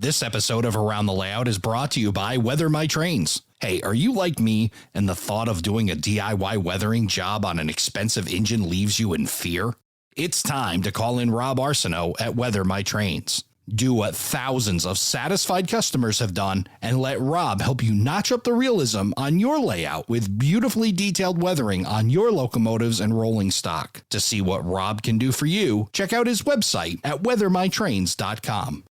This episode of Around the Layout is brought to you by Weather My Trains. Hey, are you like me and the thought of doing a DIY weathering job on an expensive engine leaves you in fear? It's time to call in Rob Arsenault at Weather My Trains. Do what thousands of satisfied customers have done and let Rob help you notch up the realism on your layout with beautifully detailed weathering on your locomotives and rolling stock. To see what Rob can do for you, check out his website at weathermytrains.com.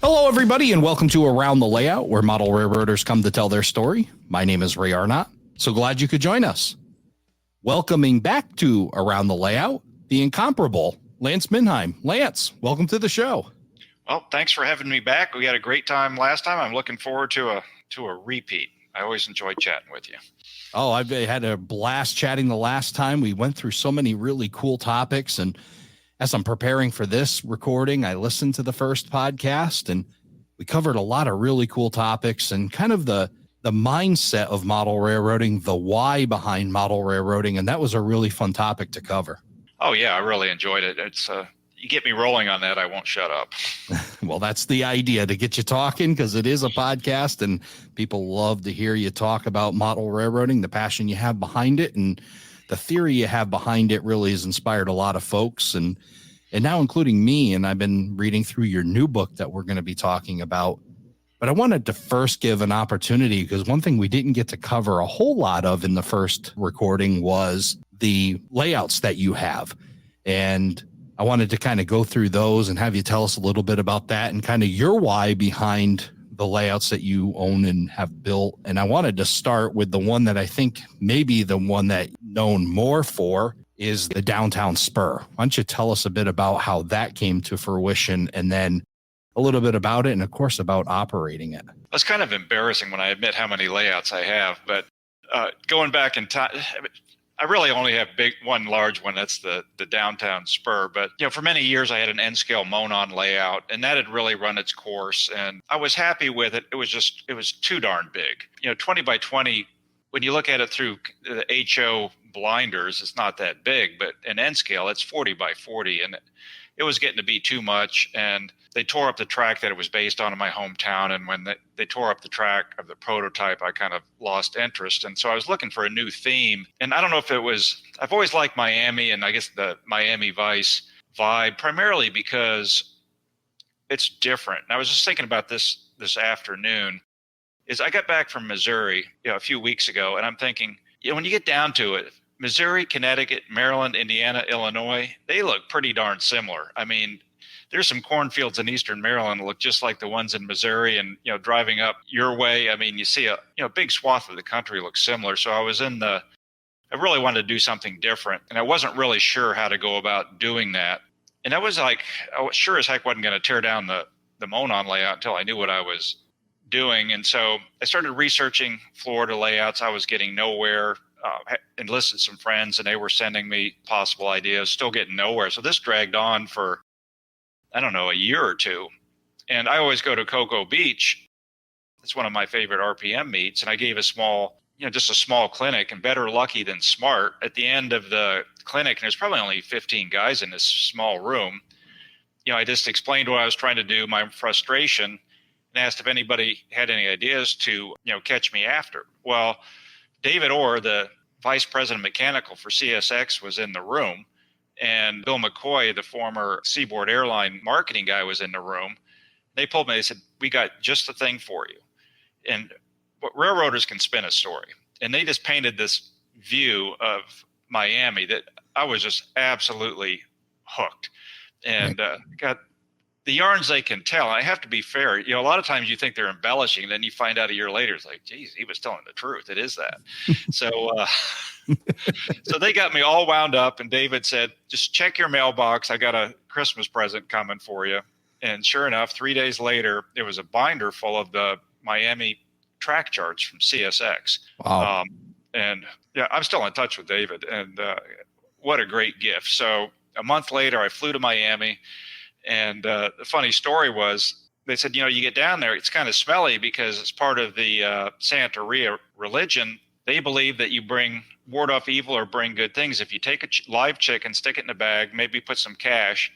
Hello, everybody, and welcome to Around the Layout, where model railroaders come to tell their story. My name is Ray Arnott. So glad you could join us. Welcoming back to Around the Layout, the incomparable Lance Mindheim. Lance, welcome to the show. Well, thanks for having me back. We had a great time last time. I'm looking forward to a repeat. I always enjoy chatting with you. Oh, I've had a blast chatting the last time. We went through so many really cool topics, and as I'm preparing for this recording, I listened to the first podcast, and we covered a lot of really cool topics and kind of the mindset of model railroading, the why behind model railroading, and that was a really fun topic to cover. Oh, yeah, I really enjoyed it. It's you get me rolling on that, I won't shut up. Well, that's the idea, to get you talking, because it is a podcast, and people love to hear you talk about model railroading, the passion you have behind it, and the theory you have behind it really has inspired a lot of folks, and now including me. And I've been reading through your new book that we're going to be talking about. But I wanted to first give an opportunity, because one thing we didn't get to cover a whole lot of in the first recording was the layouts that you have. And I wanted to kind of go through those and have you tell us a little bit about that and kind of your why behind the layouts that you own and have built. And I wanted to start with the one that I think maybe the one that known more for is the Downtown Spur. Why don't you tell us a bit about how that came to fruition, and then a little bit about it, and of course about operating it. It's kind of embarrassing when I admit how many layouts I have, but going back in time, I really only have one large one. That's the Downtown Spur. But for many years I had an N-scale Monon layout, and that had really run its course, and I was happy with it. It was too darn big. 20 by 20. When you look at it through the HO blinders, it's not that big, but in N-scale, it's 40 by 40, and it was getting to be too much. And they tore up the track that it was based on in my hometown. And when they tore up the track of the prototype, I kind of lost interest. And so I was looking for a new theme. And I don't know if it was, I've always liked Miami, and I guess the Miami Vice vibe, primarily because it's different. And I was just thinking about this afternoon. I got back from Missouri a few weeks ago, and I'm thinking, when you get down to it, Missouri, Connecticut, Maryland, Indiana, Illinois, they look pretty darn similar. I mean, there's some cornfields in eastern Maryland that look just like the ones in Missouri, and driving up your way, I mean, you see a big swath of the country looks similar. So I really wanted to do something different, and I wasn't really sure how to go about doing that. And I was sure as heck wasn't going to tear down the Monon layout until I knew what I was doing. And so I started researching Florida layouts. I was getting nowhere. Enlisted some friends, and they were sending me possible ideas, still getting nowhere. So this dragged on for, I don't know, a year or two. And I always go to Cocoa Beach. It's one of my favorite RPM meets. And I gave just a small clinic, and better lucky than smart. At the end of the clinic, and there's probably only 15 guys in this small room, I just explained what I was trying to do, my frustration, and asked if anybody had any ideas to, catch me after. Well, David Orr, the vice president mechanical for CSX, was in the room, and Bill McCoy, the former Seaboard Airline marketing guy, was in the room. They pulled me, they said, "We got just the thing for you." And railroaders can spin a story. And they just painted this view of Miami that I was just absolutely hooked. And got the yarns they can tell. I have to be fair. A lot of times you think they're embellishing, and then you find out a year later, it's like, geez, he was telling the truth. It is that. So they got me all wound up, and David said, just check your mailbox. I got a Christmas present coming for you. And sure enough, 3 days later, there was a binder full of the Miami track charts from CSX. Wow. And I'm still in touch with David, and what a great gift. So a month later, I flew to Miami. And the funny story was, they said, you get down there, it's kind of smelly because it's part of the Santeria religion. They believe that you ward off evil or bring good things. If you take a live chicken, stick it in a bag, maybe put some cash,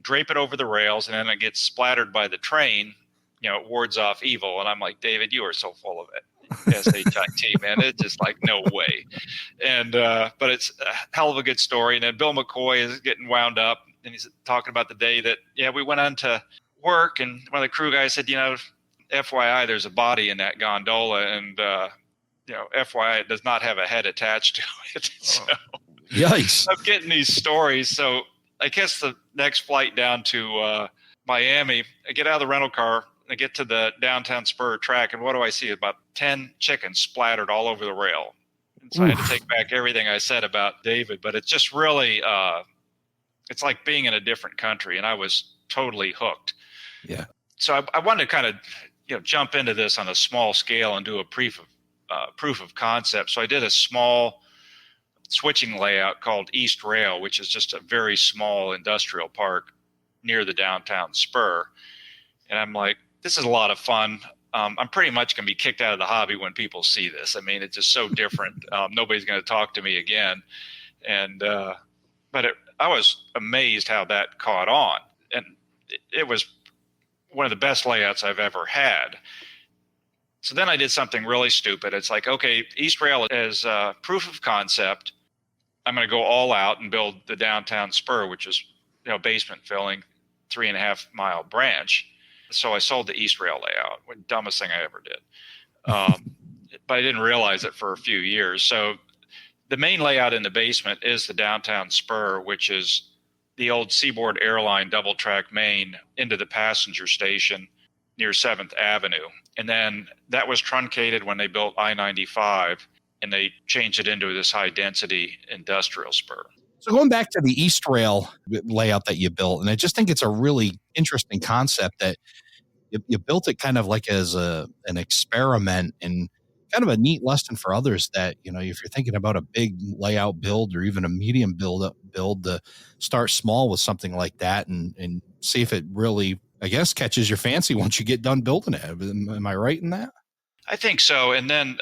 drape it over the rails, and then it gets splattered by the train, it wards off evil. And I'm like, David, you are so full of it. SHIT, man. It's just like, no way. And but it's a hell of a good story. And then Bill McCoy is getting wound up, and he's talking about the day that, we went on to work, and one of the crew guys said, FYI, there's a body in that gondola, and FYI, it does not have a head attached to it. So yikes. I'm getting these stories. So I guess the next flight down to Miami, I get out of the rental car, I get to the Downtown Spur track, and what do I see? About 10 chickens splattered all over the rail. And so I had to take back everything I said about David, but it's just really, it's like being in a different country, and I was totally hooked. Yeah. So I wanted to kind of, jump into this on a small scale and do a proof of concept. So I did a small switching layout called East Rail, which is just a very small industrial park near the Downtown Spur. And I'm like, this is a lot of fun. I'm pretty much going to be kicked out of the hobby when people see this. I mean, it's just so different. Nobody's going to talk to me again. And, but I was amazed how that caught on. And it was one of the best layouts I've ever had. So then I did something really stupid. It's like, okay, East Rail is proof of concept. I'm going to go all out and build the Downtown Spur, which is, basement filling, 3.5 mile branch. So I sold the East Rail layout, the dumbest thing I ever did. But I didn't realize it for a few years. So the main layout in the basement is the Downtown Spur, which is the old Seaboard Airline double track main into the passenger station near 7th Avenue. And then that was truncated when they built I-95, and they changed it into this high density industrial spur. So going back to the East Rail layout that you built, and I just think it's a really interesting concept that you built it kind of like as an experiment, and kind of a neat lesson for others that, if you're thinking about a big layout build or even a medium build to start small with something like that and see if it really, I guess, catches your fancy once you get done building it. Am I right in that? I think so. And then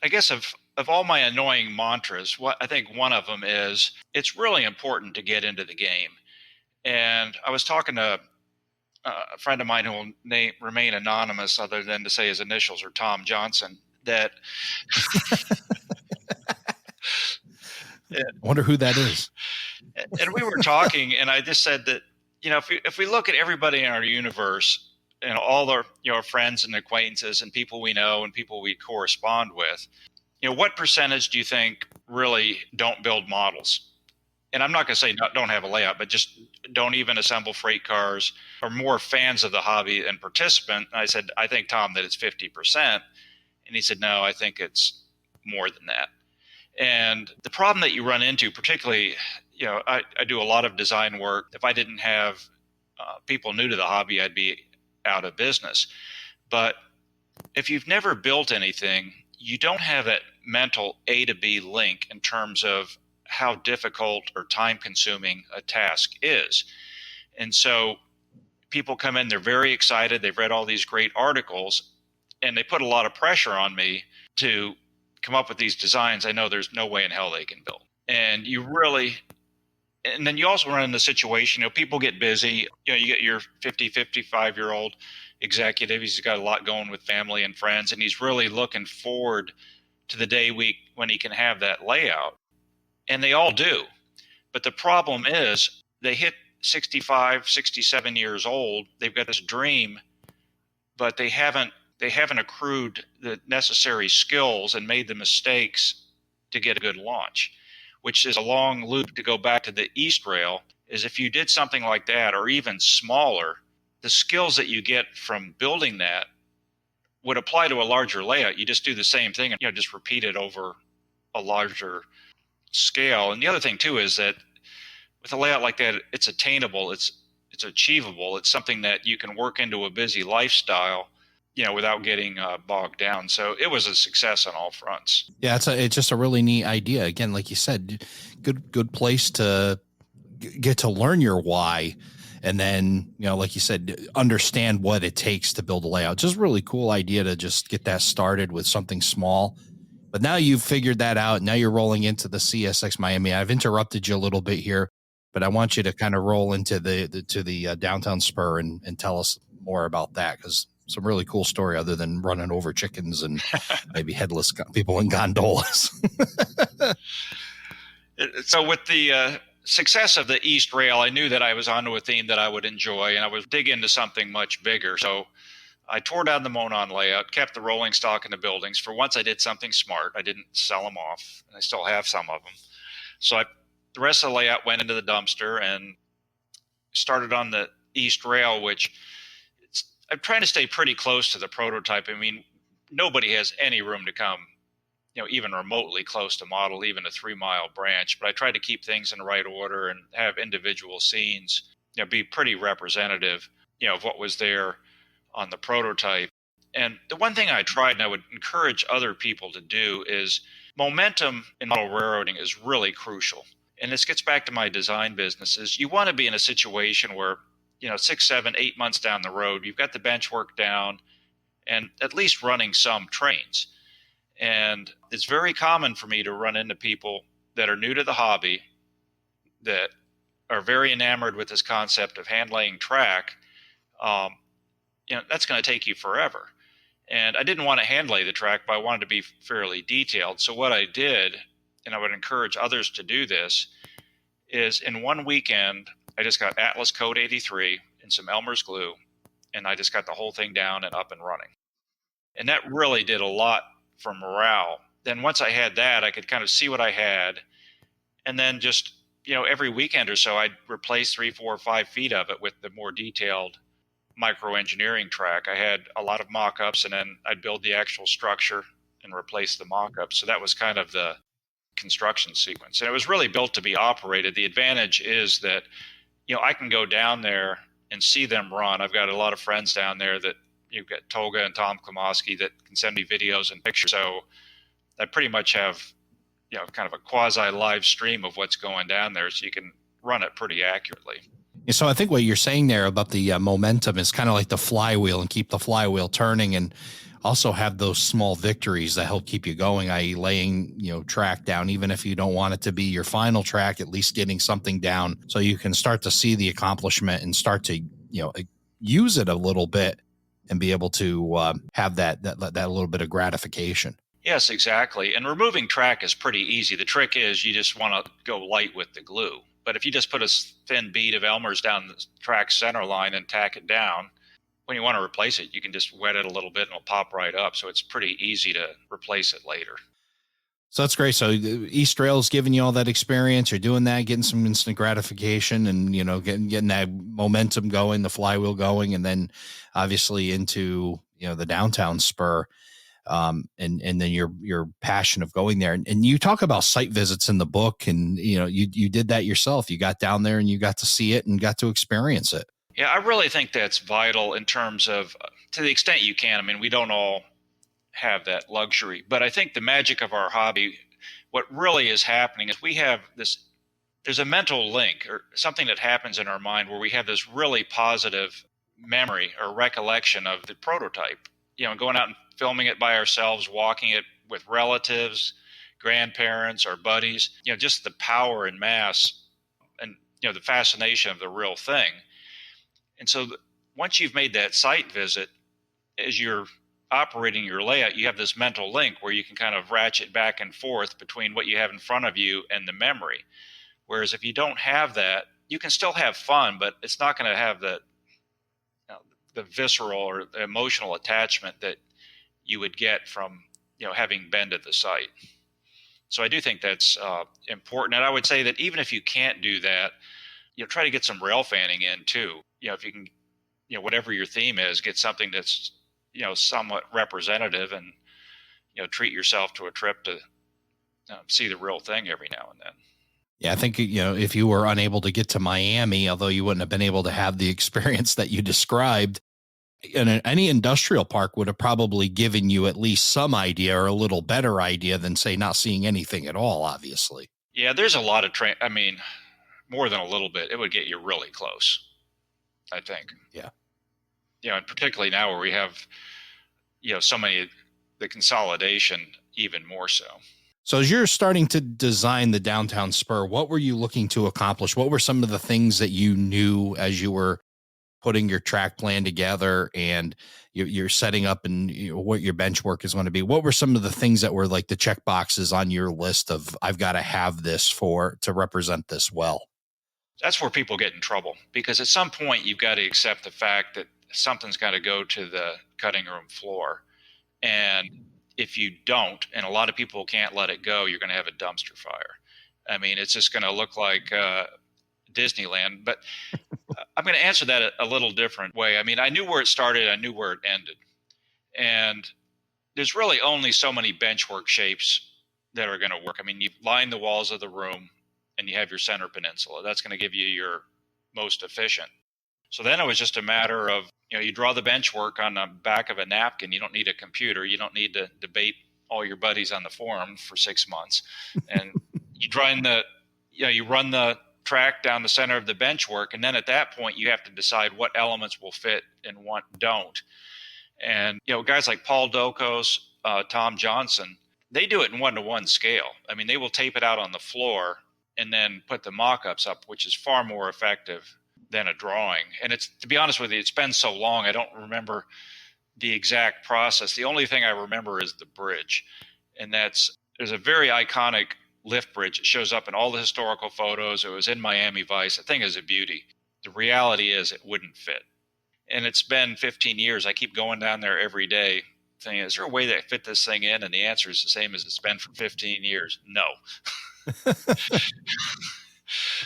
I guess of all my annoying mantras, I think one of them is it's really important to get into the game. And I was talking to a friend of mine who will remain anonymous other than to say his initials are Tom Johnson, that I wonder who that is. And we were talking, and I just said that, if we look at everybody in our universe and all our friends and acquaintances and people we know and people we correspond with, what percentage do you think really don't build models? And I'm not going to say don't have a layout, but just don't even assemble freight cars, or more fans of the hobby than participant. And I said, I think, Tom, that it's 50%. And he said, no, I think it's more than that. And the problem that you run into, particularly, I do a lot of design work. If I didn't have people new to the hobby, I'd be out of business. But if you've never built anything, you don't have that mental A to B link in terms of how difficult or time consuming a task is. And so people come in, they're very excited. They've read all these great articles, and they put a lot of pressure on me to come up with these designs I know there's no way in hell they can build. And then you also run into the situation, people get busy. You get your 50, 55-year-old executive. He's got a lot going with family and friends, and he's really looking forward to the day when he can have that layout. And they all do. But the problem is they hit 65, 67 years old. They've got this dream, but they haven't accrued the necessary skills and made the mistakes to get a good launch, which is a long loop to go back to the East Rail. Is if you did something like that, or even smaller, the skills that you get from building that would apply to a larger layout. You just do the same thing and just repeat it over a larger scale. And the other thing too is that with a layout like that, it's attainable, it's achievable, it's something that you can work into a busy lifestyle, without getting bogged down. So it was a success on all fronts. Yeah, it's just a really neat idea. Again, like you said, good place to get to learn your why. And then, like you said, understand what it takes to build a layout. Just really cool idea to just get that started with something small. But now you've figured that out. Now you're rolling into the CSX Miami. I've interrupted you a little bit here, but I want you to kind of roll into the Downtown Spur and tell us more about that, because some really cool story other than running over chickens and maybe headless people in gondolas. So with the success of the East Rail, I knew that I was onto a theme that I would enjoy, and I would dig into something much bigger. So I tore down the Monon layout, kept the rolling stock in the buildings. For once, I did something smart. I didn't sell them off, and I still have some of them. So the rest of the layout went into the dumpster and started on the East Rail, which I'm trying to stay pretty close to the prototype. I mean, nobody has any room to come, even remotely close to model, even a 3-mile branch. But I tried to keep things in the right order and have individual scenes, be pretty representative, of what was there on the prototype. And the one thing I tried, and I would encourage other people to do, is momentum in model railroading is really crucial. And this gets back to my design business, is you want to be in a situation where, 6, 7, 8 months down the road, you've got the bench work down and at least running some trains. And it's very common for me to run into people that are new to the hobby that are very enamored with this concept of hand laying track. That's going to take you forever. And I didn't want to hand lay the track, but I wanted to be fairly detailed. So what I did, and I would encourage others to do this, is in one weekend, I just got Atlas Code 83 and some Elmer's glue, and I just got the whole thing down and up and running. And that really did a lot for morale. Then once I had that, I could kind of see what I had. And then just, every weekend or so, I'd replace 3, 4, 5 feet of it with the more detailed microengineering track. I had a lot of mock-ups, and then I'd build the actual structure and replace the mock-ups. So that was kind of the construction sequence. And it was really built to be operated. The advantage is that, I can go down there and see them run. I've got a lot of friends down there that you've got Tolga and Tom Klomoski that can send me videos and pictures. So I pretty much have, kind of a quasi live stream of what's going down there, so you can run it pretty accurately. So I think what you're saying there about the momentum is kind of like the flywheel, and keep the flywheel turning, and also have those small victories that help keep you going, i.e. laying, track down, even if you don't want it to be your final track, at least getting something down so you can start to see the accomplishment and start to, use it a little bit and be able to have that little bit of gratification. Yes, exactly. And removing track is pretty easy. The trick is you just want to go light with the glue. But if you just put a thin bead of Elmer's down the track center line and tack it down, when you want to replace it, you can just wet it a little bit and it'll pop right up. So it's pretty easy to replace it later. So that's great. So East Rail's giving you all that experience. You're doing that, getting some instant gratification, and getting that momentum going, the flywheel going, and then obviously into the Downtown Spur, and then your passion of going there. And you talk about site visits in the book, and you did that yourself. You got down there and you got to see it and got to experience it. Yeah, I really think that's vital in terms of, to the extent you can. I mean, we don't all have that luxury, but I think the magic of our hobby, what really is happening is we have there's a mental link or something that happens in our mind where we have this really positive memory or recollection of the prototype, going out and filming it by ourselves, walking it with relatives, grandparents, or buddies, just the power and mass and, the fascination of the real thing. And so once you've made that site visit, as you're operating your layout, you have this mental link where you can kind of ratchet back and forth between what you have in front of you and the memory. Whereas if you don't have that, you can still have fun, but it's not going to have the visceral or the emotional attachment that you would get from, having been to the site. So I do think that's important. And I would say that even if you can't do that, try to get some rail fanning in too. If you can, whatever your theme is, get something that's, somewhat representative, and, treat yourself to a trip to see the real thing every now and then. Yeah, I think, if you were unable to get to Miami, although you wouldn't have been able to have the experience that you described, any industrial park would have probably given you at least some idea, or a little better idea than, say, not seeing anything at all, obviously. Yeah, there's a lot of more than a little bit. It would get you really close. I think. Yeah. And particularly now where we have, so many, the consolidation even more so. So as you're starting to design the Downtown Spur, what were you looking to accomplish? What were some of the things that you knew as you were putting your track plan together and you're setting up and what your bench work is going to be? What were some of the things that were like the check boxes on your list of, I've got to have this to represent this well? That's where people get in trouble, because at some point you've got to accept the fact that something's got to go to the cutting room floor. And if you don't, and a lot of people can't let it go, you're going to have a dumpster fire. I mean, it's just going to look like Disneyland. But I'm going to answer that a little different way. I mean, I knew where it started. I knew where it ended. And there's really only so many benchwork shapes that are going to work. I mean, you line the walls of the room and you have your center peninsula. That's going to give you your most efficient. So then it was just a matter of, you draw the bench work on the back of a napkin. You don't need a computer. You don't need to debate all your buddies on the forum for 6 months. And you run the track down the center of the bench work. And then at that point, you have to decide what elements will fit and what don't. And, guys like Paul Dokos, Tom Johnson, they do it in 1-to-1 scale. I mean, they will tape it out on the floor and then put the mock-ups up, which is far more effective than a drawing. And it's, to be honest with you, it's been so long, I don't remember the exact process. The only thing I remember is the bridge. And there's a very iconic lift bridge. It shows up in all the historical photos. It was in Miami Vice. The thing is a beauty. The reality is it wouldn't fit. And it's been 15 years. I keep going down there every day saying, is there a way that I fit this thing in? And the answer is the same as it's been for 15 years. No.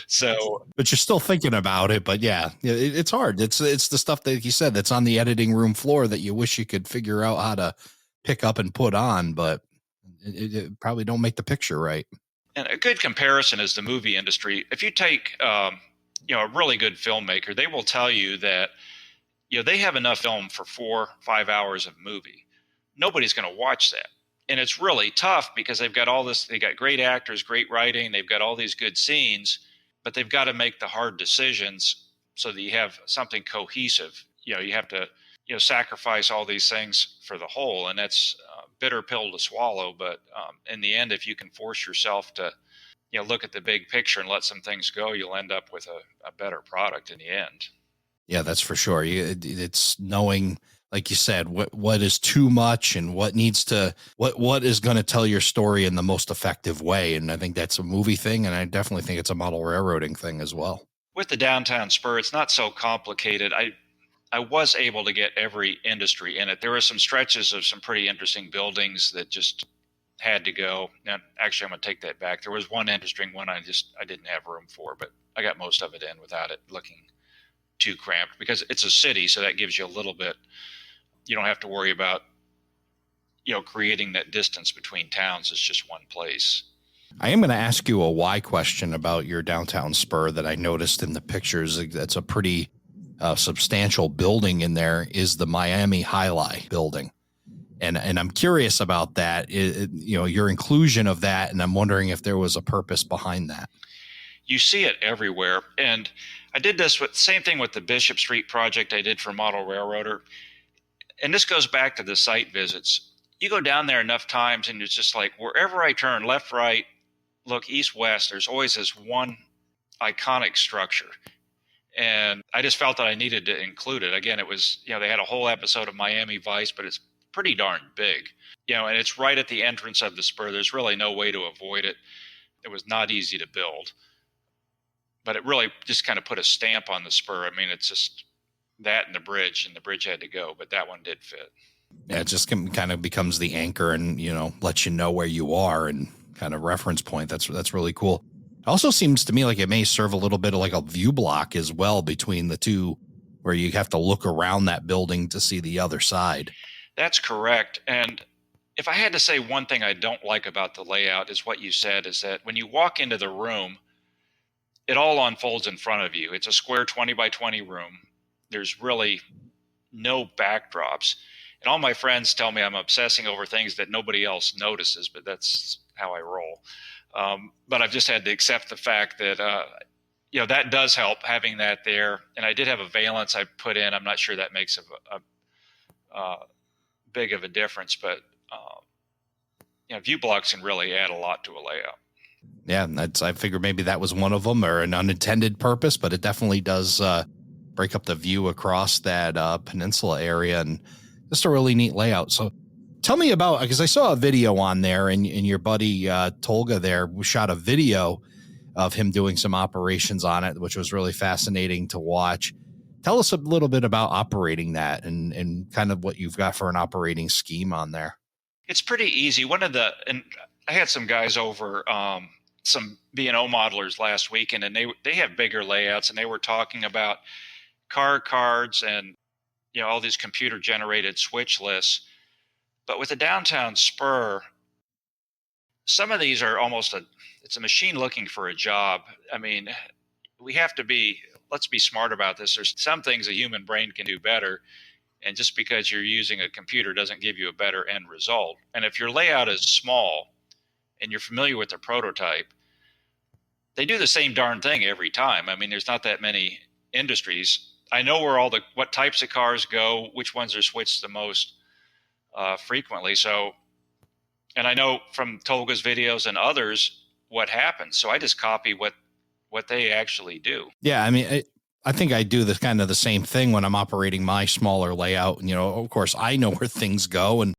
So, but you're still thinking about it. But yeah, it's hard. It's the stuff that you said that's on the editing room floor that you wish you could figure out how to pick up and put on, but it probably don't make the picture right. And a good comparison is the movie industry. If you take, a really good filmmaker, they will tell you that, they have enough film for 4-5 hours of movie. Nobody's going to watch that. And it's really tough because they've got all this, they got great actors, great writing, they've got all these good scenes, but they've got to make the hard decisions so that you have something cohesive. You have to, sacrifice all these things for the whole, and that's a bitter pill to swallow. But in the end, if you can force yourself to, look at the big picture and let some things go, you'll end up with a better product in the end. Yeah, that's for sure. It's knowing, like you said, what is too much and what needs to, what is going to tell your story in the most effective way. And I think that's a movie thing. And I definitely think it's a model railroading thing as well. With the Downtown Spur, it's not so complicated. I was able to get every industry in it. There were some stretches of some pretty interesting buildings that just had to go. Now, actually, I'm going to take that back. There was one interesting one I didn't have room for, but I got most of it in without it looking too cramped, because it's a city. So that gives you a little bit, you don't have to worry about, creating that distance between towns. It's just one place. I am going to ask you a why question about your Downtown Spur that I noticed in the pictures. That's a pretty substantial building in there, is the Miami Highlight building. And I'm curious about that, your inclusion of that. And I'm wondering if there was a purpose behind that. You see it everywhere. And I did this with same thing with the Bishop Street project I did for Model Railroader. And this goes back to the site visits. You go down there enough times and it's just like, wherever I turn, left, right, look, east, west, there's always this one iconic structure. And I just felt that I needed to include it. Again, it was, they had a whole episode of Miami Vice, but it's pretty darn big, and it's right at the entrance of the spur. There's really no way to avoid it. It was not easy to build, but it really just kind of put a stamp on the spur. I mean, it's just that and the bridge had to go, but that one did fit. Yeah, it just kind of becomes the anchor and, lets you know where you are and kind of reference point. That's really cool. It also seems to me like it may serve a little bit of like a view block as well between the two, where you have to look around that building to see the other side. That's correct. And if I had to say one thing I don't like about the layout is what you said, is that when you walk into the room, it all unfolds in front of you. It's a square 20 by 20 room. There's really no backdrops. And all my friends tell me I'm obsessing over things that nobody else notices, but that's how I roll. But I've just had to accept the fact that, that does help having that there. And I did have a valence I put in. I'm not sure that makes a big of a difference, but view blocks can really add a lot to a layout. Yeah, I figured maybe that was one of them, or an unintended purpose, but it definitely does break up the view across that peninsula area, and just a really neat layout. So tell me about, because I saw a video on there, and your buddy Tolga there shot a video of him doing some operations on it, which was really fascinating to watch. Tell us a little bit about operating that and kind of what you've got for an operating scheme on there. It's pretty easy. And I had some guys over, some B&O modelers last weekend, and they have bigger layouts, and they were talking about car cards and all these computer generated switch lists. But with the Downtown Spur, some of these are it's a machine looking for a job. I mean, let's be smart about this. There's some things a human brain can do better. And just because you're using a computer doesn't give you a better end result. And if your layout is small and you're familiar with the prototype, they do the same darn thing every time. I mean, there's not that many industries. I know where what types of cars go, which ones are switched the most frequently. So, and I know from Tolga's videos and others what happens. So I just copy what they actually do. Yeah, I mean, I think I do the same thing when I'm operating my smaller layout. Of course, I know where things go. And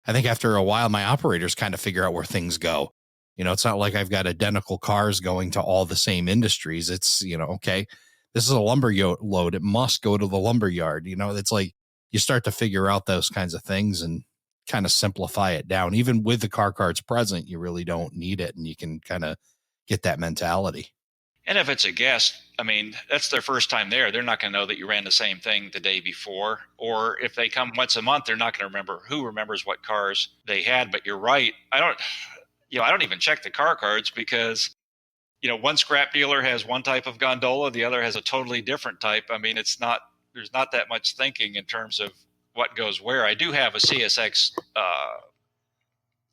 I think after a while, my operators kind of figure out where things go. It's not like I've got identical cars going to all the same industries. It's, okay, this is a lumber load. It must go to the lumber yard. It's like you start to figure out those kinds of things and kind of simplify it down. Even with the car cards present, you really don't need it. And you can kind of get that mentality. And if it's a guest, I mean, that's their first time there. They're not going to know that you ran the same thing the day before. Or if they come once a month, they're not going to remember who remembers what cars they had. But you're right. I don't even check the car cards because, one scrap dealer has one type of gondola, the other has a totally different type. I mean, there's not that much thinking in terms of what goes where. I do have a CSX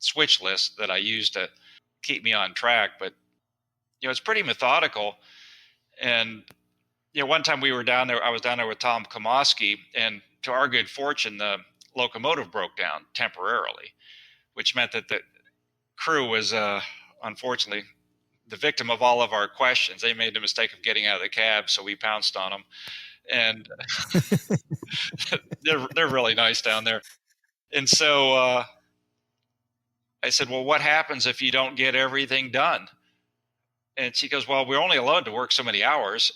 switch list that I use to keep me on track, but it's pretty methodical. And one time I was down there with Tom Komoski, and to our good fortune, the locomotive broke down temporarily, which meant that the crew was unfortunately the victim of all of our questions. They made the mistake of getting out of the cab, so we pounced on them. And they're really nice down there. And so I said, well, what happens if you don't get everything done? And she goes, well, we're only allowed to work so many hours.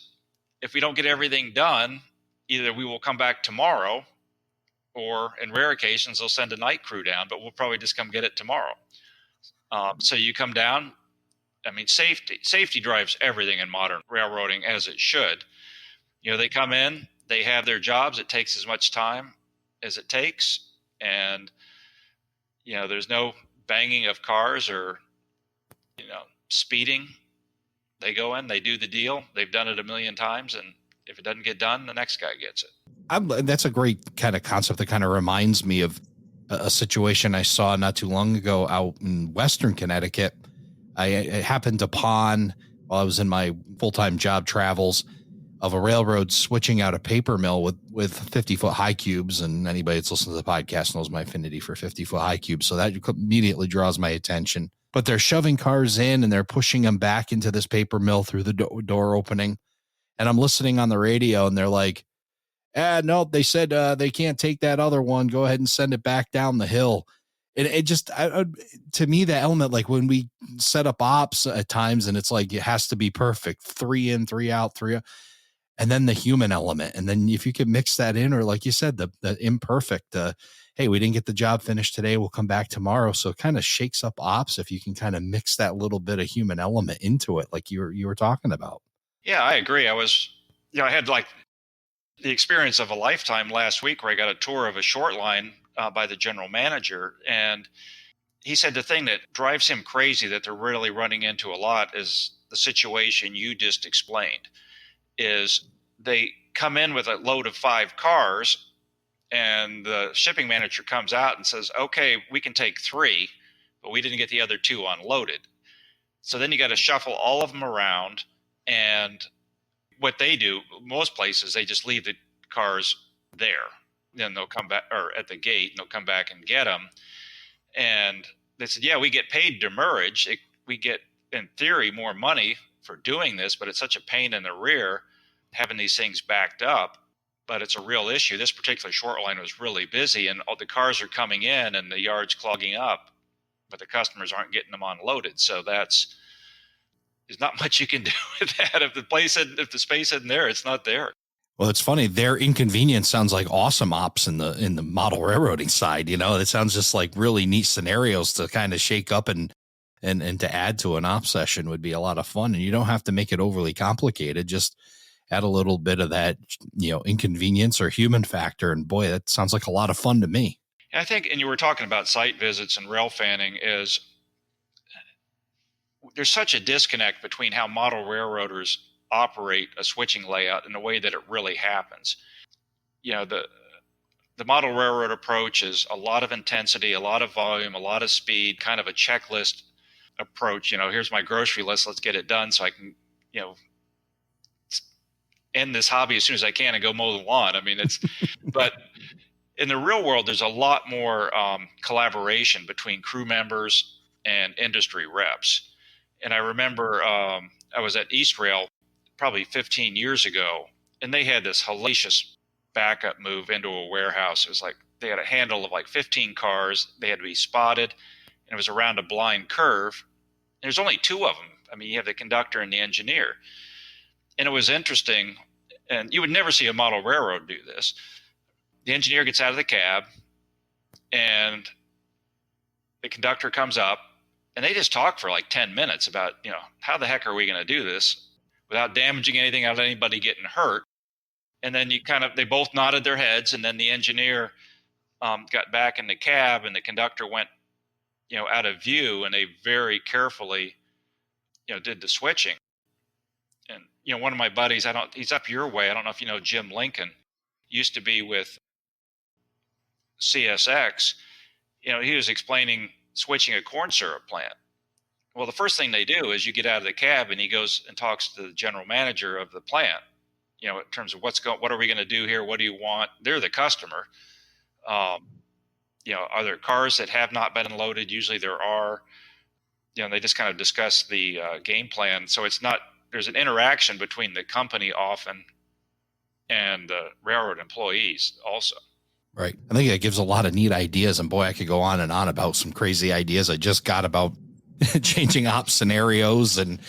If we don't get everything done, either we will come back tomorrow, or in rare occasions, they'll send a night crew down, but we'll probably just come get it tomorrow. So you come down. I mean, safety drives everything in modern railroading, as it should. They come in, they have their jobs. It takes as much time as it takes. And, there's no banging of cars or, speeding. They go in, they do the deal. They've done it a million times. And if it doesn't get done, the next guy gets it. That's a great kind of concept that kind of reminds me of a situation I saw not too long ago out in Western Connecticut. I happened upon, while I was in my full-time job travels, of a railroad switching out a paper mill with 50-foot high cubes. And anybody that's listened to the podcast knows my affinity for 50-foot high cubes. So that immediately draws my attention. But they're shoving cars in and they're pushing them back into this paper mill through the door opening. And I'm listening on the radio and they're like, no, they said they can't take that other one. Go ahead and send it back down the hill. And it just, to me, that element, like when we set up ops at times and it's like, it has to be perfect. 3 in, 3 out, 3 out. And then the human element. And then if you could mix that in, or like you said, the imperfect, hey, we didn't get the job finished today, we'll come back tomorrow. So it kind of shakes up ops if you can kind of mix that little bit of human element into it, like you were talking about. Yeah, I agree. I had like the experience of a lifetime last week where I got a tour of a short line by the general manager. And he said the thing that drives him crazy that they're really running into a lot is the situation you just explained. Is they come in with a load of 5 cars and the shipping manager comes out and says, okay, we can take 3, but we didn't get the other 2 unloaded. So then you got to shuffle all of them around and what they do, most places, they just leave the cars there. Then they'll come back, or at the gate, and they'll come back and get them. And they said, yeah, we get paid demurrage. We get, in theory, more money for doing this, but it's such a pain in the rear having these things backed up. But it's a real issue. This particular short line was really busy, and all the cars are coming in and the yard's clogging up, but the customers aren't getting them unloaded. So there's not much you can do with that. If the space isn't there, it's not there. Well, it's funny. Their inconvenience sounds like awesome ops in the model railroading side. It sounds just like really neat scenarios to kind of shake up and to add to an op session would be a lot of fun. And you don't have to make it overly complicated. Just add a little bit of that, inconvenience or human factor. And boy, that sounds like a lot of fun to me. I think, and you were talking about site visits and rail fanning, is there's such a disconnect between how model railroaders operate a switching layout and the way that it really happens. The model railroad approach is a lot of intensity, a lot of volume, a lot of speed, kind of a checklist approach. Here's my grocery list. Let's get it done so I can, end this hobby as soon as I can and go mow the lawn. I mean, but in the real world, there's a lot more collaboration between crew members and industry reps. And I remember I was at East Rail probably 15 years ago, and they had this hellacious backup move into a warehouse. It was like they had a handle of like 15 cars. They had to be spotted, and it was around a blind curve. There's only two of them. I mean, you have the conductor and the engineer. And it was interesting, and you would never see a model railroad do this. The engineer gets out of the cab, and the conductor comes up, and they just talk for like 10 minutes about, how the heck are we going to do this without damaging anything, without anybody getting hurt. And then they both nodded their heads, and then the engineer got back in the cab, and the conductor went, out of view, and they very carefully, did the switching. And, one of my buddies, he's up your way. I don't know if you know Jim Lincoln, used to be with CSX. He was explaining switching a corn syrup plant. Well, the first thing they do is you get out of the cab, and he goes and talks to the general manager of the plant, in terms of what are we going to do here? What do you want? They're the customer. Are there cars that have not been unloaded? Usually there are. They just kind of discuss the game plan. So there's an interaction between the company often and the railroad employees also. Right. I think that gives a lot of neat ideas. And boy, I could go on and on about some crazy ideas I just got about changing op scenarios and,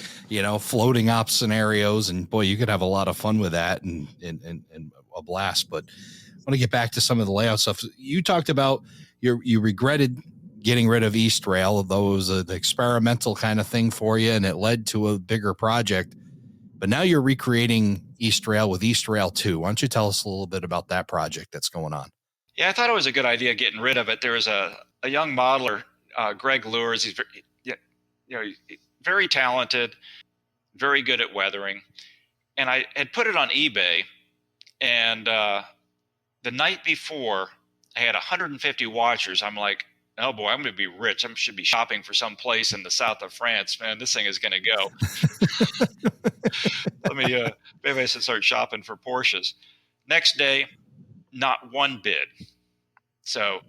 floating op scenarios. And boy, you could have a lot of fun with that and a blast. But I want to get back to some of the layout stuff. You talked about you regretted getting rid of East Rail, though it was an experimental kind of thing for you, and it led to a bigger project. But now you're recreating East Rail with East Rail 2. Why don't you tell us a little bit about that project that's going on? Yeah, I thought it was a good idea getting rid of it. There was a young modeler, Greg Lures. He's very talented, very good at weathering. And I had put it on eBay, and the night before, I had 150 watchers. I'm like, oh boy, I'm going to be rich. I should be shopping for some place in the south of France. Man, this thing is going to go. Maybe I should start shopping for Porsches. Next day, not one bid. So,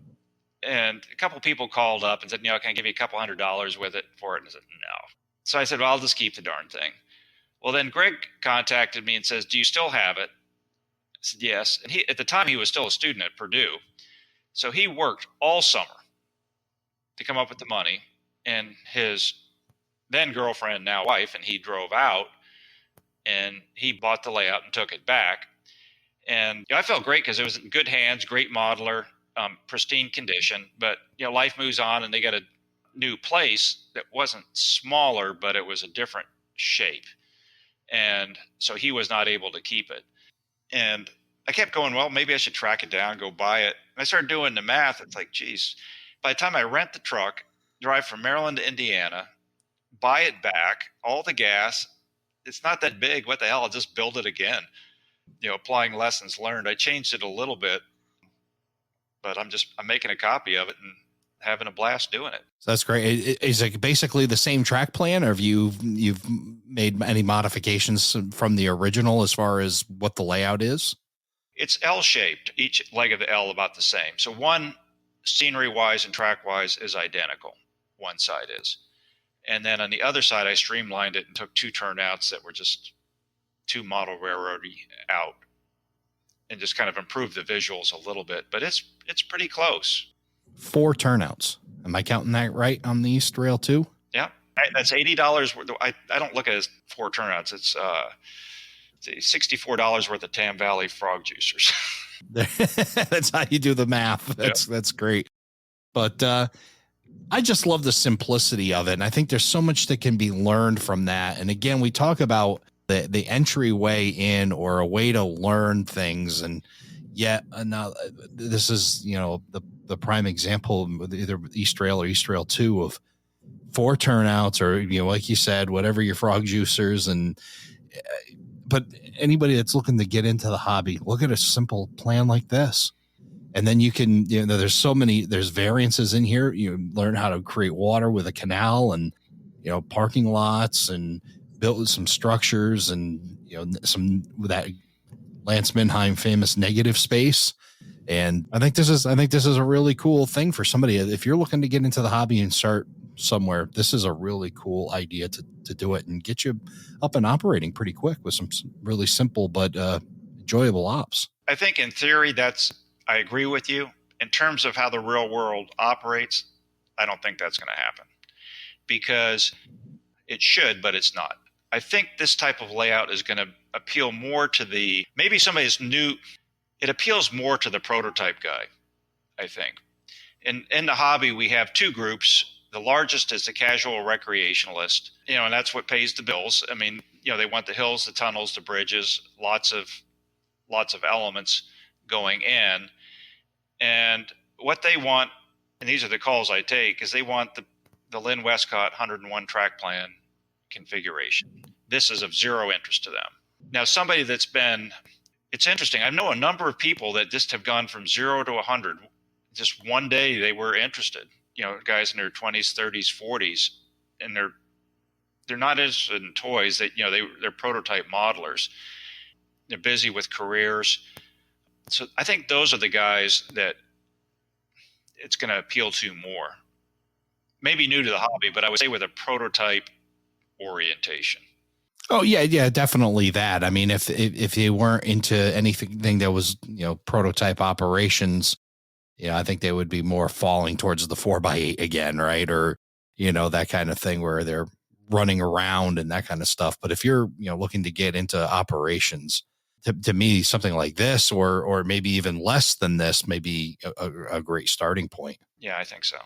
and a couple people called up and said, can I give you a couple $100 with it for it? And I said, no. So I said, well, I'll just keep the darn thing. Well, then Greg contacted me and says, do you still have it? I said, yes. And at the time, he was still a student at Purdue. So he worked all summer to come up with the money, and his then girlfriend, now wife, and he drove out, and he bought the layout and took it back. And I felt great because it was in good hands, great modeler, pristine condition. But life moves on, and they got a new place that wasn't smaller, but it was a different shape. And so he was not able to keep it. And I kept going, well, maybe I should track it down, go buy it. And I started doing the math. It's like, geez, by the time I rent the truck, drive from Maryland to Indiana, buy it back, all the gas, it's not that big. What the hell? I'll just build it again. Applying lessons learned. I changed it a little bit, but I'm making a copy of it, and having a blast doing it. So that's great. Is it basically the same track plan, or have you've made any modifications from the original as far as what the layout is? It's L-shaped, each leg of the L about the same. So one, scenery-wise and track-wise, is identical. One side is. And then on the other side, I streamlined it and took 2 turnouts that were just too model railroady out and just kind of improved the visuals a little bit. But it's pretty close. 4 turnouts. Am I counting that right on the East Rail too? Yeah. That's $80 worth. I don't look at it as 4 turnouts. It's $64 worth of Tam Valley frog juicers. That's how you do the math. That's great. But I just love the simplicity of it. And I think there's so much that can be learned from that. And again, we talk about the entryway in, or a way to learn things. And yet another, this is, the prime example with either East Rail or East Rail 2 of 4 turnouts, or, like you said, whatever your frog juicers. But anybody that's looking to get into the hobby, look at a simple plan like this. And then you can, there's variances in here. You learn how to create water with a canal, and, parking lots, and build some structures, and, some that Lance Mindheim famous negative space. And I think this is a really cool thing for somebody. If you're looking to get into the hobby and start somewhere, this is a really cool idea to do it and get you up and operating pretty quick with some really simple but enjoyable ops. I think in theory, I agree with you. In terms of how the real world operates, I don't think that's going to happen, because it should, but it's not. I think this type of layout is going to appeal more to maybe somebody's new. It appeals more to the prototype guy, I think. In the hobby, we have 2 groups. The largest is the casual recreationalist, and that's what pays the bills. I mean, they want the hills, the tunnels, the bridges, lots of elements going in. And what they want, and these are the calls I take, is they want the Lynn Westcott 101 track plan configuration. This is of zero interest to them. Now, somebody it's interesting. I know a number of people that just have gone from 0 to 100. Just one day they were interested, guys in their 20s, 30s, 40s, and they're not interested in toys. They're prototype modelers. They're busy with careers. So I think those are the guys that it's going to appeal to more. Maybe new to the hobby, but I would say with a prototype orientation. Oh yeah, definitely that. I mean, if you weren't into anything that was, prototype operations, I think they would be more falling towards the 4x8 again, right? Or, that kind of thing where they're running around and that kind of stuff. But if you're, looking to get into operations, to me, something like this, or maybe even less than this, may be a great starting point. Yeah, I think so.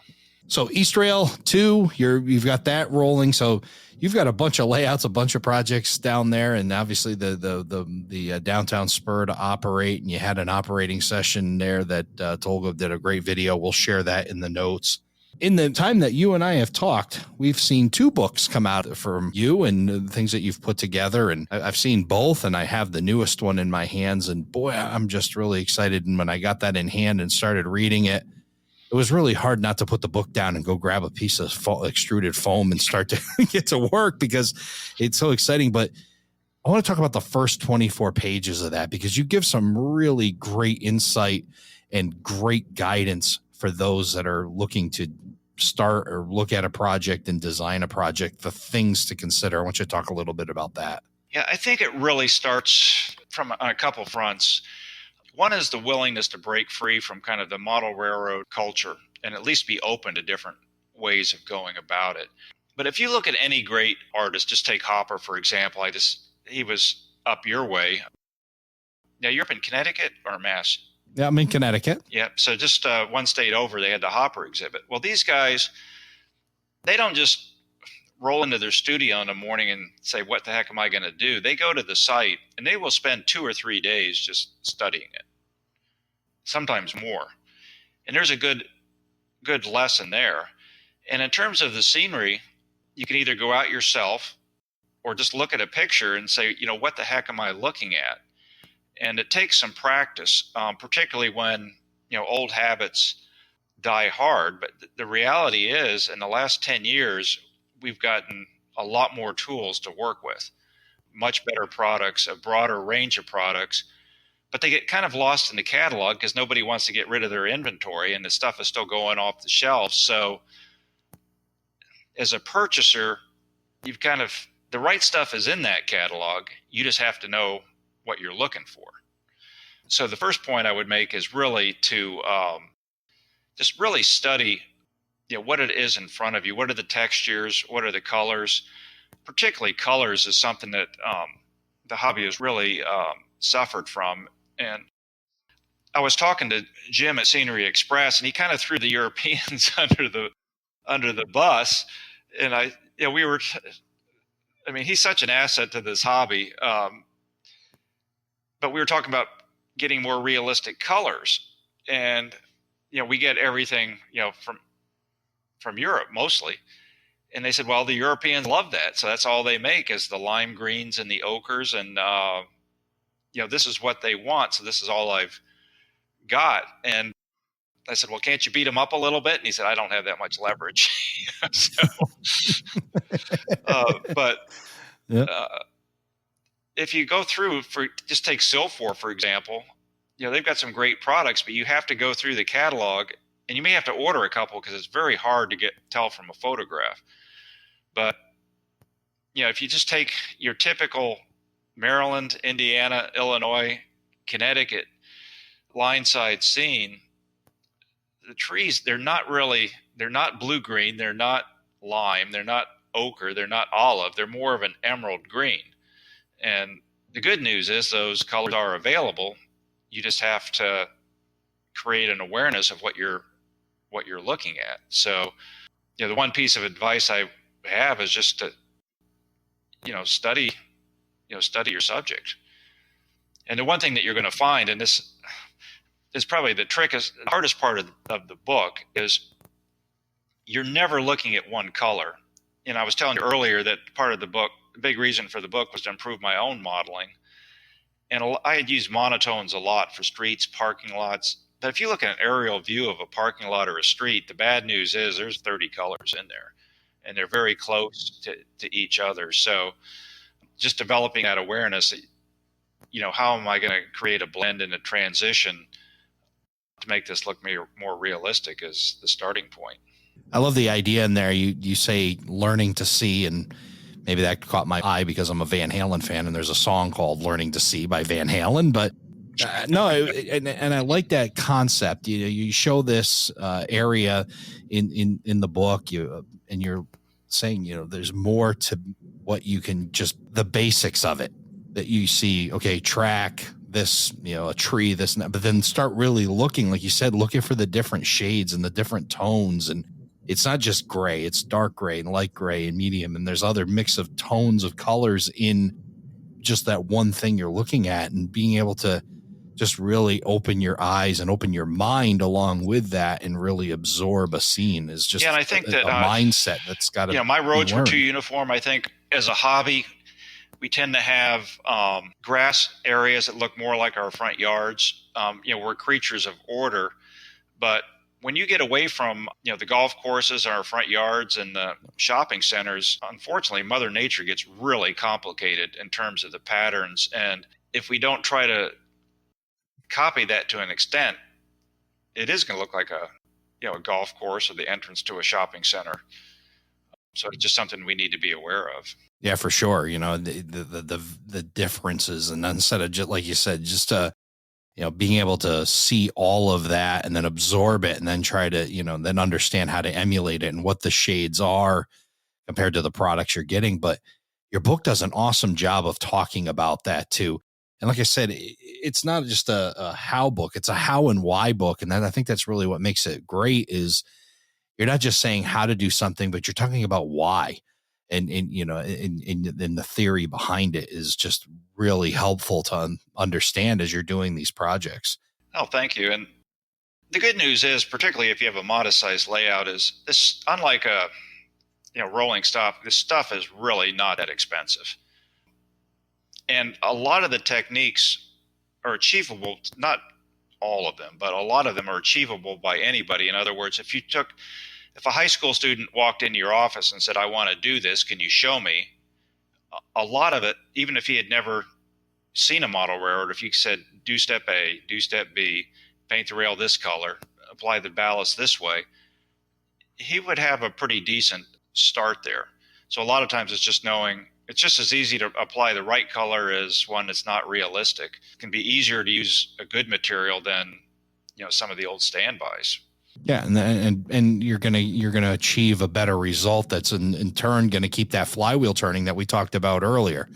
So East Rail 2, you've got that rolling. So you've got a bunch of layouts, a bunch of projects down there, and obviously the Downtown Spur to operate. And you had an operating session there that Tolga did a great video. We'll share that in the notes. In the time that you and I have talked, we've seen 2 books come out from you and things that you've put together. And I've seen both, and I have the newest one in my hands. And boy, I'm just really excited. And when I got that in hand and started reading it, it was really hard not to put the book down and go grab a piece of extruded foam and start to get to work, because it's so exciting. But I want to talk about the first 24 pages of that, because you give some really great insight and great guidance for those that are looking to start or look at a project and design a project, the things to consider. I want you to talk a little bit about that. Yeah, I think it really starts on a couple fronts. One is the willingness to break free from kind of the model railroad culture and at least be open to different ways of going about it. But if you look at any great artist, just take Hopper, for example. He was up your way. Now, you're up in Connecticut or Mass? Yeah, I'm in Connecticut. Yeah, so just one state over, they had the Hopper exhibit. Well, these guys, they don't just roll into their studio in the morning and say, what the heck am I going to do? They go to the site and they will spend 2 or 3 days just studying it, sometimes more. And there's a good lesson there. And in terms of the scenery, you can either go out yourself or just look at a picture and say, what the heck am I looking at? And it takes some practice, particularly when, old habits die hard. But the reality is, in the last 10 years, we've gotten a lot more tools to work with, much better products, a broader range of products. But they get kind of lost in the catalog because nobody wants to get rid of their inventory, and the stuff is still going off the shelves. So as a purchaser, you've kind of, the right stuff is in that catalog. You just have to know what you're looking for. So the first point I would make is really to just really study, what it is in front of you. What are the textures? What are the colors? Particularly colors is something that the hobby has really suffered from. And I was talking to Jim at Scenery Express, and he kind of threw the Europeans under the bus. And he's such an asset to this hobby. But we were talking about getting more realistic colors, and we get everything from Europe mostly. And they said, well, the Europeans love that, so that's all they make is the lime greens and the ochres, and this is what they want, so this is all I've got. And I said, well, can't you beat them up a little bit? And he said, I don't have that much leverage. But Yep. If you go through, just take Silfor, for example, they've got some great products, but you have to go through the catalog, and you may have to order a couple because it's very hard to tell from a photograph. But if you just take your typical Maryland, Indiana, Illinois, Connecticut line side scene, the trees, they're not blue-green, they're not lime, they're not ochre, they're not olive, they're more of an emerald green. And the good news is those colors are available. You just have to create an awareness of what you're looking at. So, the one piece of advice I have is just to, study your subject. And the one thing that you're going to find, and this is probably the hardest part of the book, is you're never looking at one color. And I was telling you earlier that part of the book, the big reason for the book was to improve my own modeling. And I had used monotones a lot for streets, parking lots. But if you look at an aerial view of a parking lot or a street, the bad news is there's 30 colors in there, and they're very close to each other. So just developing that awareness that, how am I going to create a blend and a transition to make this look more realistic is the starting point. I love the idea in there. You say learning to see, and maybe that caught my eye because I'm a Van Halen fan, and there's a song called Learning to See by Van Halen. But and I like that concept. You show this area in the book, and you're saying, there's more to what you can, just the basics of it that you see. Okay, track this, a tree, this, and that, but then start really looking, like you said, looking for the different shades and the different tones. And it's not just gray, it's dark gray and light gray and medium. And there's other mix of tones of colors in just that one thing you're looking at, and being able to just really open your eyes and open your mind along with that and really absorb a scene is just and I think that a mindset that's got to, my roads were too uniform. I think as a hobby, we tend to have grass areas that look more like our front yards. We're creatures of order, but when you get away from, the golf courses, our front yards, and the shopping centers, unfortunately, Mother Nature gets really complicated in terms of the patterns. And if we don't try to copy that to an extent, it is going to look like a golf course or the entrance to a shopping center. So it's just something we need to be aware of. Yeah, for sure. The differences, and instead of just like you said, just being able to see all of that and then absorb it, and then try to then understand how to emulate it and what the shades are compared to the products you're getting. But your book does an awesome job of talking about that too. And like I said, it's not just a how book, it's a how and why book. And I think that's really what makes it great, is you're not just saying how to do something, but you're talking about why. And the theory behind it is just really helpful to understand as you're doing these projects. Oh, thank you. And the good news is, particularly if you have a modest size layout, is this, unlike a rolling stock, this stuff is really not that expensive. And a lot of the techniques are achievable, not all of them, but a lot of them are achievable by anybody. In other words, if a high school student walked into your office and said, I want to do this, can you show me? A lot of it, even if he had never seen a model railroad, if you said, do step A, do step B, paint the rail this color, apply the ballast this way, he would have a pretty decent start there. So a lot of times it's just as easy to apply the right color as one that's not realistic. It can be easier to use a good material than, some of the old standbys. Yeah, and you're gonna achieve a better result that's in turn going to keep that flywheel turning that we talked about earlier.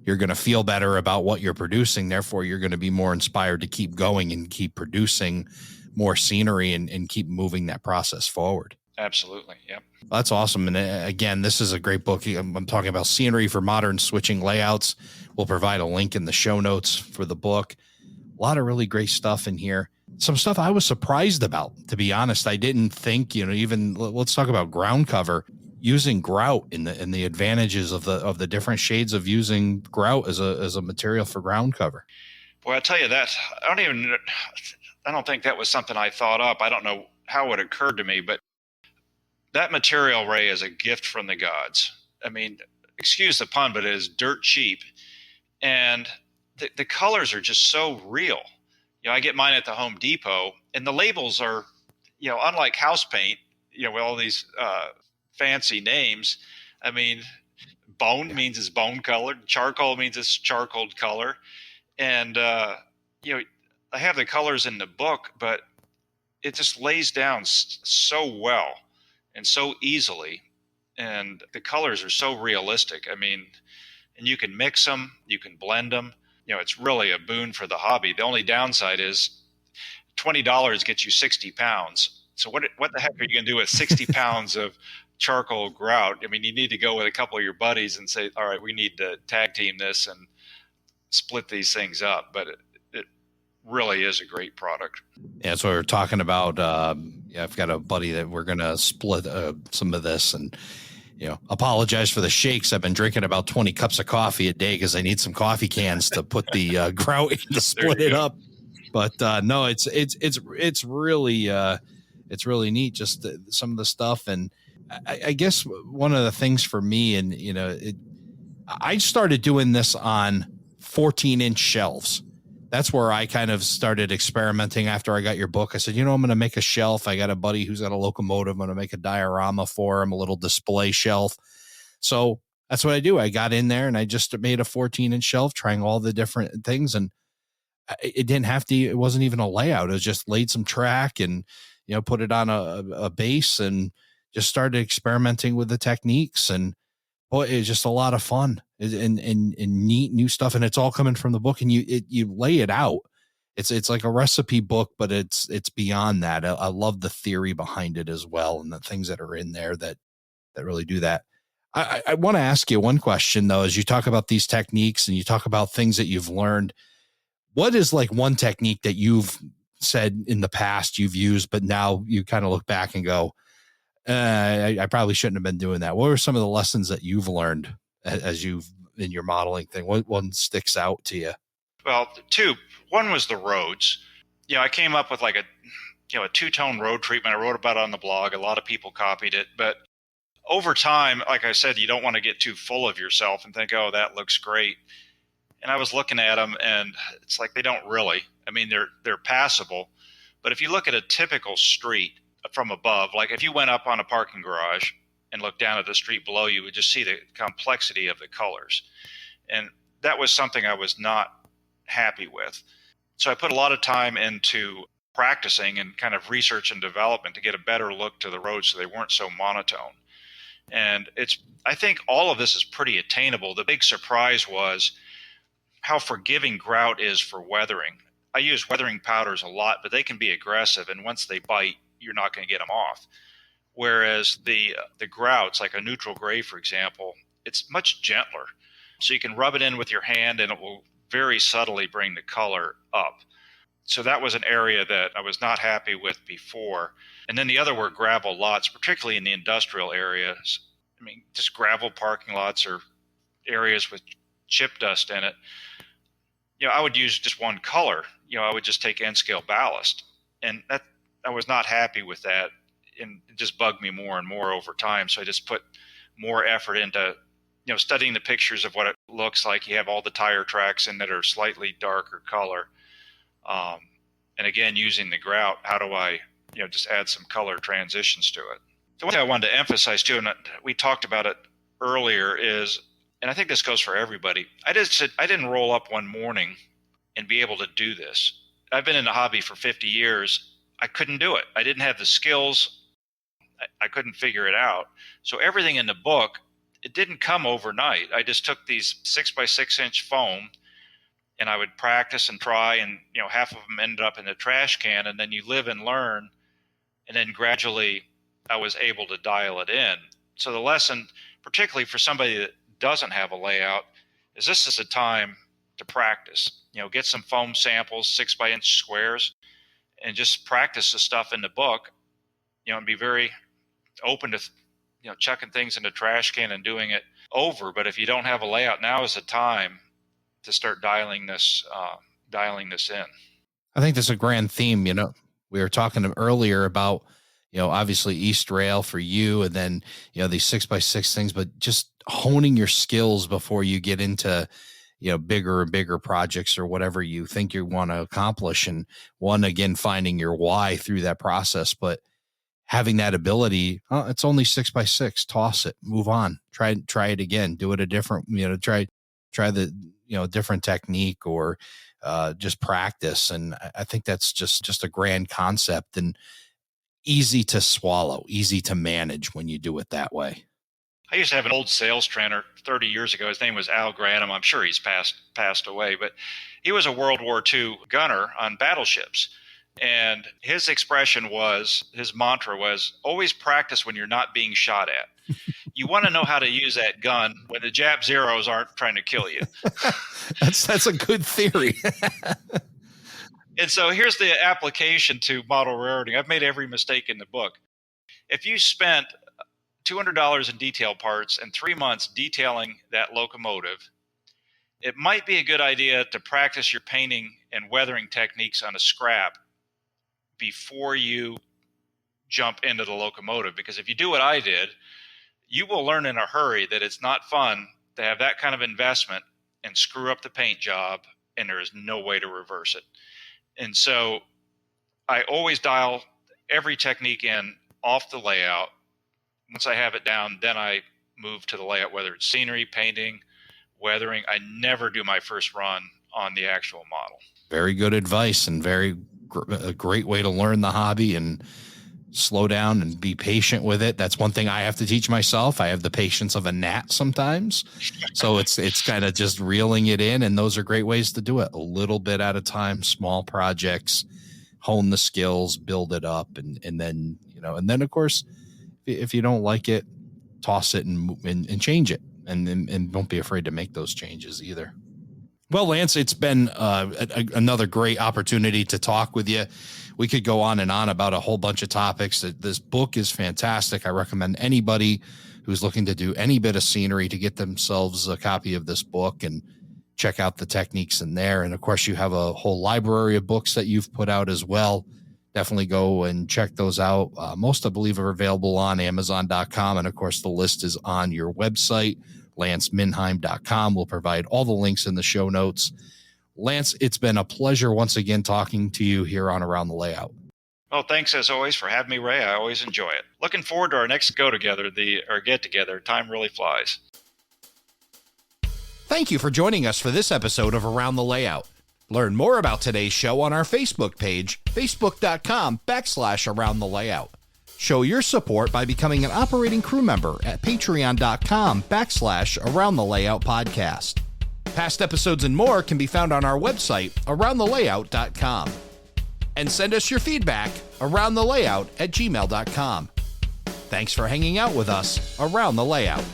You're going to feel better about what you're producing. Therefore, you're going to be more inspired to keep going and keep producing more scenery and keep moving that process forward. Absolutely. Yep. That's awesome. And again, this is a great book. I'm talking about scenery for modern switching layouts. We'll provide a link in the show notes for the book. A lot of really great stuff in here. Some stuff I was surprised about, to be honest. I didn't think, even let's talk about ground cover, using grout and the advantages of the different shades of using grout as a material for ground cover. Boy, I'll tell you that. I don't think that was something I thought up. I don't know how it occurred to me, but that material, Ray, is a gift from the gods. I mean, excuse the pun, but it is dirt cheap. And the colors are just so real. I get mine at the Home Depot, and the labels are, unlike house paint, with all these fancy names. I mean, bone means it's bone colored. Charcoal means it's charcoal color. And, I have the colors in the book, but it just lays down so well and so easily. And the colors are so realistic. I mean, and you can mix them, you can blend them. It's really a boon for the hobby. The only downside is $20 gets you 60 pounds. So what the heck are you going to do with 60 pounds of charcoal grout? I mean, you need to go with a couple of your buddies and say, all right, we need to tag team this and split these things up. But it really is a great product. Yeah, so we're talking about, I've got a buddy that we're going to split some of this and, apologize for the shakes. I've been drinking about 20 cups of coffee a day because I need some coffee cans to put the grout in to split it up. But no, it's really neat. Just some of the stuff. And I guess one of the things for me, and, I started doing this on 14-inch shelves. That's where I kind of started experimenting after I got your book. I said, I'm going to make a shelf. I got a buddy who's got a locomotive. I'm going to make a diorama for him, a little display shelf. So that's what I do. I got in there and I just made a 14-inch shelf, trying all the different things. And it wasn't even a layout. It was just laid some track and, put it on a base and just started experimenting with the techniques. And boy, it was just a lot of fun and neat new stuff. And it's all coming from the book, and you lay it out. It's like a recipe book, but it's beyond that. I love the theory behind it as well, and the things that are in there that really do that. I want to ask you one question though, as you talk about these techniques and you talk about things that you've learned. What is like one technique that you've said in the past you've used, but now you kind of look back and go, I probably shouldn't have been doing that? What are some of the lessons that you've learned as you've in your modeling thing? What one sticks out to you? Well, two. One was the roads. I came up with like a 2-tone road treatment. I wrote about it on the blog. A lot of people copied it, but over time, like I said, you don't want to get too full of yourself and think, oh, that looks great. And I was looking at them, and it's like they don't really. I mean, they're passable, but if you look at a typical street from above, like if you went up on a parking garage and looked down at the street below, you would just see the complexity of the colors. And that was something I was not happy with. So I put a lot of time into practicing and kind of research and development to get a better look to the roads so they weren't so monotone. And I think all of this is pretty attainable. The big surprise was how forgiving grout is for weathering. I use weathering powders a lot, but they can be aggressive, and once they bite, you're not going to get them off. Whereas the grouts, like a neutral gray, for example, it's much gentler. So you can rub it in with your hand, and it will very subtly bring the color up. So that was an area that I was not happy with before. And then the other were gravel lots, particularly in the industrial areas. I mean, just gravel parking lots or areas with chip dust in it. I would use just one color I would just take N scale ballast, and that I was not happy with that, and it just bugged me more and more over time. So I just put more effort into studying the pictures of what it looks like. You have all the tire tracks in that are slightly darker color, and again using the grout. How do I just add some color transitions to it? So one thing I wanted to emphasize too, and we talked about it earlier, is, and I think this goes for everybody, I didn't roll up one morning and be able to do this. I've been in the hobby for 50 years. I couldn't do it. I didn't have the skills. I couldn't figure it out. So everything in the book, it didn't come overnight. I just took these 6x6 inch foam, and I would practice and try, and half of them ended up in the trash can, and then you live and learn, and then gradually I was able to dial it in. So the lesson, particularly for somebody that doesn't have a layout, is this is a time to practice. Get some foam samples, 6x inch squares, and just practice the stuff in the book, and be very open to chucking things in the trash can and doing it over. But if you don't have a layout, now is the time to start dialing this in. I think that's a grand theme. We were talking earlier about, obviously East Rail for you, and then, these 6x6 things, but just honing your skills before you get into, bigger and bigger projects or whatever you think you want to accomplish. And again, finding your why through that process, but having that ability, it's only 6x6, toss it, move on, try it again, do it a different, try the, different technique, or just practice. And I think that's just a grand concept, and easy to swallow, easy to manage when you do it that way. I used to have an old sales trainer 30 years ago. His name was Al Granum. I'm sure he's passed away, but he was a World War II gunner on battleships. And his mantra was, always practice when you're not being shot at. You want to know how to use that gun when the Jap Zeros aren't trying to kill you. That's a good theory. And so here's the application to model railroading. I've made every mistake in the book. If you spent $200 in detail parts and 3 months detailing that locomotive, it might be a good idea to practice your painting and weathering techniques on a scrap before you jump into the locomotive. Because if you do what I did, you will learn in a hurry that it's not fun to have that kind of investment and screw up the paint job, and there is no way to reverse it. And so I always dial every technique in off the layout. Once I have it down, then I move to the layout, whether it's scenery, painting, weathering. I never do my first run on the actual model. Very good advice, and a great way to learn the hobby and slow down and be patient with it. That's one thing I have to teach myself. I have the patience of a gnat sometimes. So it's kind of just reeling it in. And those are great ways to do it. A little bit at a time, small projects, hone the skills, build it up. And then, and then of course, if you don't like it, toss it and change it. And don't be afraid to make those changes either. Well, Lance, it's been another great opportunity to talk with you. We could go on and on about a whole bunch of topics. This book is fantastic. I recommend anybody who's looking to do any bit of scenery to get themselves a copy of this book and check out the techniques in there. And of course, you have a whole library of books that you've put out as well. Definitely go and check those out. Most, I believe, are available on Amazon.com. And of course, the list is on your website, LanceMindheim.com. We'll provide all the links in the show notes. Lance, it's been a pleasure once again talking to you here on Around the Layout. Well, thanks as always for having me, Ray. I always enjoy it. Looking forward to our next get together. Time really flies. Thank you for joining us for this episode of Around the Layout. Learn more about today's show on our Facebook page, facebook.com/Around the Layout. Show your support by becoming an operating crew member at patreon.com/Around the Layout podcast. Past episodes and more can be found on our website, aroundthelayout.com. And send us your feedback, aroundthelayout@gmail.com. Thanks for hanging out with us around the layout.